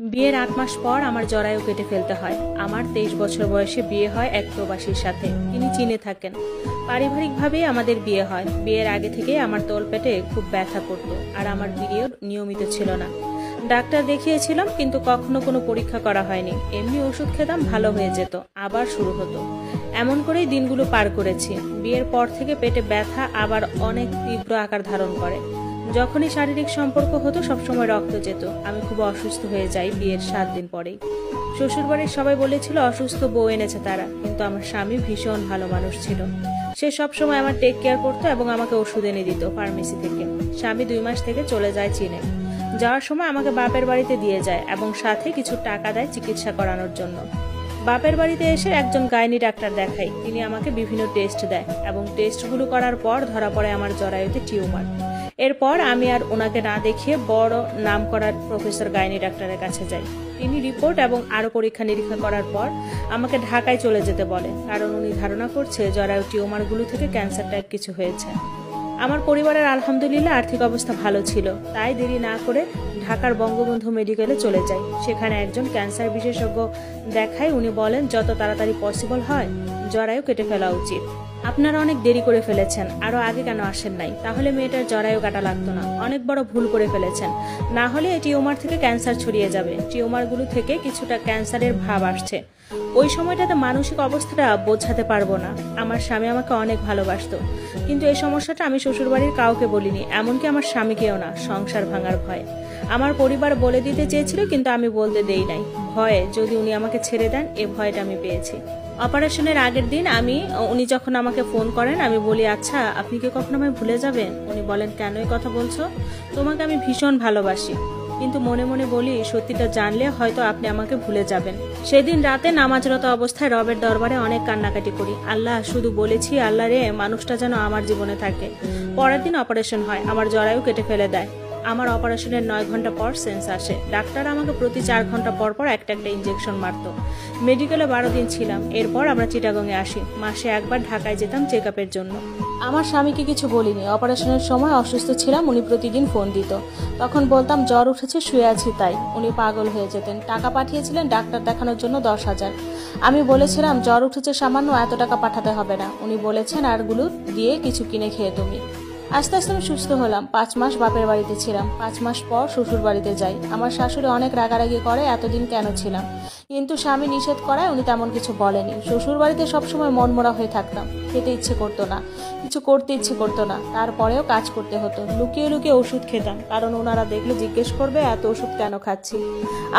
বিয়ের ৮ মাস পর আমার জরায়ু কেটে ফেলতে হয়। আমার ২৩ বছর বয়সে বিয়ে হয় এক প্রবাসীর সাথে। তিনি চীনে থাকেন। পারিবারিকভাবেই আমাদের বিয়ে হয়। বিয়ের আগে থেকেই আমার তলপেটে খুব ব্যথা করতো, আর আমার পিরিয়ড নিয়মিত ছিল না। ডাক্তার দেখিয়েছিলাম, কিন্তু কখনো কোনো পরীক্ষা করা হয়নি। এমনি ওষুধ খেতাম, ভালো হয়ে যেত, আবার শুরু হতো। এমন করেই দিনগুলো পার করেছি। বিয়ের পর থেকে পেটে ব্যথা আবার অনেক তীব্র আকার ধারণ করে। যখনই শারীরিক সম্পর্ক হতো সবসময় রক্ত যেত। আমি খুব অসুস্থ হয়ে যাই বিয়ের ৭ দিন পরেই। শ্বশুরবাড়ির সবাই বলেছিল অসুস্থ বউ এনেছে তারা, কিন্তু আমার স্বামী ভীষণ ভালো মানুষ ছিল। সে সবসময় আমার টেক কেয়ার করতো এবং আমাকে ওষুধ এনে দিত ফার্মেসি থেকে। স্বামী ২ মাস থেকে চলে যায় চীনে। যাওয়ার সময় আমাকে বাপের বাড়িতে দিয়ে যায় এবং সাথে কিছু টাকা দেয় চিকিৎসা করানোর জন্য। বাপের বাড়িতে এসে একজন গাইনি ডাক্তার দেখাই। তিনি আমাকে বিভিন্ন টেস্ট দেয় এবং টেস্টগুলো করার পর ধরা পড়ে আমার জরায়ুতে টিউমার। এরপর আমি আর ওনাকে না দেখিয়ে বড় নাম করা প্রফেসর গাইনি ডাক্তারের কাছে যাই। তিনি রিপোর্ট এবং আরও পরীক্ষা নিরীক্ষা করার পর আমাকে ঢাকায় চলে যেতে বলে, কারণ উনি ধারণা করছে জরায়ু টিউমারগুলো থেকে ক্যান্সার টাইপ কিছু হয়েছে। আমার পরিবারের আলহামদুলিল্লাহ আর্থিক অবস্থা ভালো ছিল, তাই দেরি না করে ঢাকার বঙ্গবন্ধু মেডিকেলে চলে যাই। সেখানে একজন ক্যান্সার বিশেষজ্ঞ দেখাই। উনি বলেন যত তাড়াতাড়ি পসিবল হয় জরায়ু কেটে ফেলা উচিত। আপনারা অনেক দেরি করে ফেলেছেন, আরো আগে কেন আসেন নাই? তাহলে মেয়েটার জরায়ু কাটা লাগতো না। অনেক বড় ভুল করে ফেলেছেন, না হলে এই টিউমার থেকে ক্যান্সার ছড়িয়ে যাবে। টিউমারগুলো থেকে কিছুটা ক্যান্সারের ভাব আসছে। ওই সময়টাতে মানসিক অবস্থাটা বোঝাতে পারবো না। আমার স্বামী আমাকে অনেক ভালোবাসতো, কিন্তু এই সমস্যাটা আমি শ্বশুরবাড়ির কাউকে বলিনি, এমনকি আমার স্বামীকেও না, সংসার ভাঙার ভয়। আমার পরিবার বলে দিতে চেয়েছিল, কিন্তু আমি বলতে দেই নাই। ভয়ে যদি উনি আমাকে ছেড়ে দেন, এ ভয়টা আমি পেয়েছি। অপারেশনের আগের দিন উনি যখন আমাকে ফোন করেন, আমি বলি আচ্ছা আপনি কি কখনো আমায় ভুলে যাবেন? উনি বলেন কেন এই কথা বলছো? তোমাকে আমি ভীষণ ভালোবাসি। কিন্তু মনে মনে বলি সত্যিটা জানলে হয়তো আপনি আমাকে ভুলে যাবেন। সেদিন রাতে নামাজরত অবস্থায় রবের দরবারে অনেক কান্নাকাটি করি। আল্লাহ, শুধু বলেছি আল্লাহ রে, মানুষটা যেন আমার জীবনে থাকে। পরের দিন অপারেশন হয়, আমার জরায়ু কেটে ফেলে দেয়। আমার অপারেশনের ৯ ঘন্টা পর সেন্স আসে। ডাক্তার আমাকে প্রতি ৪ ঘন্টা পর পর একটা ইঞ্জেকশন মারতো। মেডিকেলে ১২ দিন ছিলাম। এরপর আমরা চিটাগংয়ে আসি। মাসে একবার ঢাকায় যেতাম চেক আপের জন্য। আমার স্বামীকে কিছু বলিনি। অপারেশনের সময় অসুস্থ ছিলাম, উনি প্রতিদিন ফোন দিত। তখন বলতাম জ্বর উঠেছে, শুয়ে আছি তাই। উনি পাগল হয়ে যেতেন। টাকা পাঠিয়েছিলেন ডাক্তার দেখানোর জন্য ১০,০০০। আমি বলেছিলাম জ্বর উঠেছে সামান্য, এত টাকা পাঠাতে হবে না। উনি বলেছেন আরগুলো দিয়ে কিছু কিনে খেয়ে তুমি। আস্তে আস্তে আমি সুস্থ হলাম। ৫ মাস বাপের বাড়িতে ছিলাম। ৫ মাস পর শ্বশুর বাড়িতে যাই। আমার শাশুড়ি অনেক রাগারাগি করে এতদিন কেন ছিলাম, কিন্তু স্বামী নিষেধ করায় উনি তেমন কিছু বলেনি। শ্বশুর বাড়িতে সবসময় মনমরা হয়ে থাকতাম। খেতে ইচ্ছে করতো না, কিছু করতে ইচ্ছে করতো না। তারপরেও কাজ করতে হতো। লুকিয়ে লুকিয়ে ওষুধ খেতাম, কারণ ওনারা দেখলে জিজ্ঞেস করবে এত ওষুধ কেন খাচ্ছি।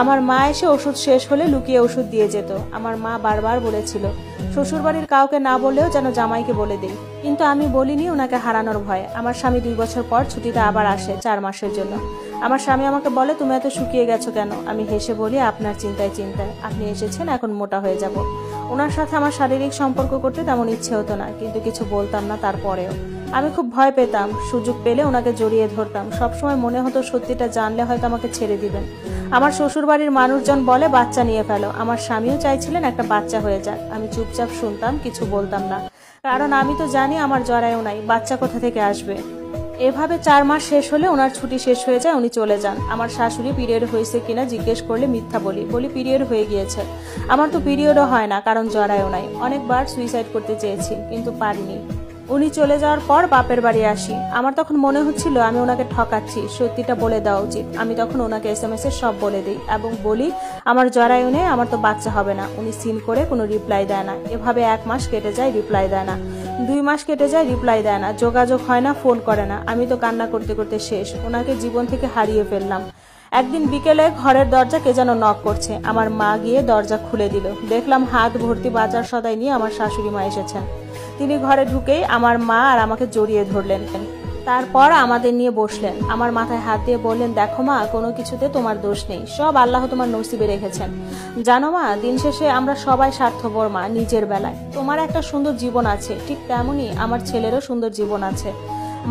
আমার মা এসে ওষুধ শেষ হলে লুকিয়ে ওষুধ দিয়ে যেত। আমার মা বারবার বলেছিল শ্বশুরবাড়ির কাউকে না বললেও যেন জামাইকে বলে দিই, কিন্তু আমি বলিনি ওনাকে হারানোর ভয়ে। আমার স্বামী ২ বছর পর ছুটিতে আবার আসে ৪ মাসের জন্য। আমার স্বামী আমাকে বলে তুমি এত শুকিয়ে গেছো কেন? আমি হেসে বলি আপনার চিন্তায় চিন্তায়, আপনি এসেছেন এখন মোটা হয়ে যাব। ওনার সাথে আমার শারীরিক সম্পর্ক করতে তেমন ইচ্ছে হতো না, কিন্তু কিছু বলতাম না। তারপরেও আমি খুব ভয় পেতাম। সুযোগ পেলে ওনাকে জড়িয়ে ধরতাম। সবসময় মনে হতো সত্যিটা জানলে হয়তো আমাকে ছেড়ে দিবেন। আমার শ্বশুরবাড়ির মানুষজন বলে বাচ্চা নিয়ে ফেলো। আমার স্বামীও চাইছিলেন একটা বাচ্চা হয়ে যাক। আমি চুপচাপ শুনতাম, কিছু বলতাম না, কারণ আমি তো জানি আমার জরায়ু নাই, বাচ্চা কোথা থেকে আসবে। এভাবে ৪ মাস শেষ হলে ওনার ছুটি শেষ হয়ে যায়, উনি চলে যান। আমার শাশুড়ি পিরিয়ড হয়েছে কিনা জিজ্ঞেস করলে মিথ্যা বলি পিরিয়ড হয়ে গিয়েছে। আমার তো পিরিয়ডও হয় না, কারণ জরায়ু নাই। অনেকবার সুইসাইড করতে চেয়েছি, কিন্তু পারিনি। উনি চলে যাওয়ার পর বাপের বাড়ি আসি। আমার তখন মনে হচ্ছিল আমি ওনাকে ঠকাচ্ছি, সত্যিটা বলে দেওয়া উচিত। আমি তখন ওনাকে SMS এ সব বলে দিই এবং বলি আমার জরায়ু নেই, আমার তো বাচ্চা হবে না। উনি সিন করে কোনো রিপ্লাই দেয় না। এভাবে ১ মাস কেটে যায়, রিপ্লাই দেয় না। ২ মাস কেটে যায়, রিপ্লাই দেয় না। যোগাযোগ হয় না, ফোন করে না। আমি তো কান্না করতে করতে শেষ। ওনাকে জীবন থেকে হারিয়ে ফেললাম। একদিন বিকেলে ঘরের দরজা কে যেন নক করছে। আমার মা গিয়ে দরজা খুলে দিল। দেখলাম হাত ভর্তি বাজার সদাই নিয়ে আমার শাশুড়ি মা এসেছেন। তিনি ঘরে ঢুকেই আমার মা আর আমাকে জড়িয়ে ধরলেন। তারপর আমাদের নিয়ে বসলেন। আমার মাথায় হাত দিয়ে বললেন দেখো মা, কোনো কিছুতে তোমার দোষ নেই, সব আল্লাহ তোমার নসিবে রেখেছেন। জানো মা, দিন শেষে আমরা সবাই স্বার্থপর মা, নিজের বেলায়। তোমার একটা সুন্দর জীবন আছে, ঠিক তেমনই আমার ছেলেরও সুন্দর জীবন আছে।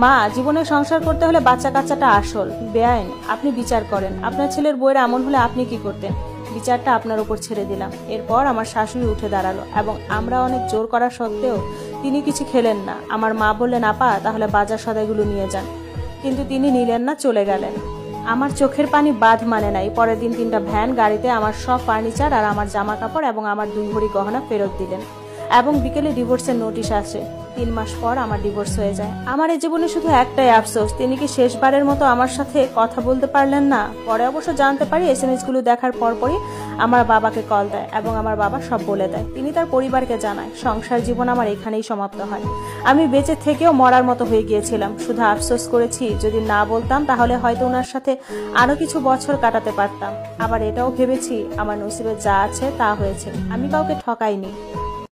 মা, জীবনে সংসার করতে হলে বাচ্চা কাচ্চাটা আসল। বেআইন আপনি বিচার করেন, আপনার ছেলের বউয়ের এমন হলে আপনি কি করতেন? বিচারটা আপনার উপর ছেড়ে দিলাম। এরপর আমার শাশুড়ি উঠে দাঁড়ালো এবং আমরা অনেক জোর করা সত্ত্বেও তিনি কিছু খেলেন না। আমার মা বললেন আপা তাহলে বাজার সদাইগুলো নিয়ে যান, কিন্তু তিনি নিলেন না, চলে গেলেন। আমার চোখের পানি বাঁধ মানে নাই। পরের দিন 3টা ভ্যান গাড়িতে আমার সব ফার্নিচার আর আমার জামা কাপড় এবং আমার 2 ভরি গহনা ফেরত দিলেন এবং বিকেলে ডিভোর্সের নোটিশ আসে। 3 মাস পর আমার ডিভোর্স হয়ে যায়। আমার এই জীবনে শুধু একটাই আফসোস, তিনি কি শেষবারের মতো আমার সাথে কথা বলতে পারলেন না। পরে অবশ্য জানতে পারি এসএমএস গুলো দেখার পরপরই আমার বাবাকে কল দেয় এবং আমার বাবা সব বলে দেয়। তিনি তার পরিবারকে জানায়। সংসার জীবন আমার এখানেই সমাপ্ত হয়। আমি বেঁচে থেকেও মরার মতো হয়ে গিয়েছিলাম। শুধু আফসোস করেছি যদি না বলতাম তাহলে হয়তো ওনার সাথে আরো কিছু বছর কাটাতে পারতাম। আবার এটাও ভেবেছি আমার নসিবে যা আছে তা হয়েছে, আমি কাউকে ঠকাইনি।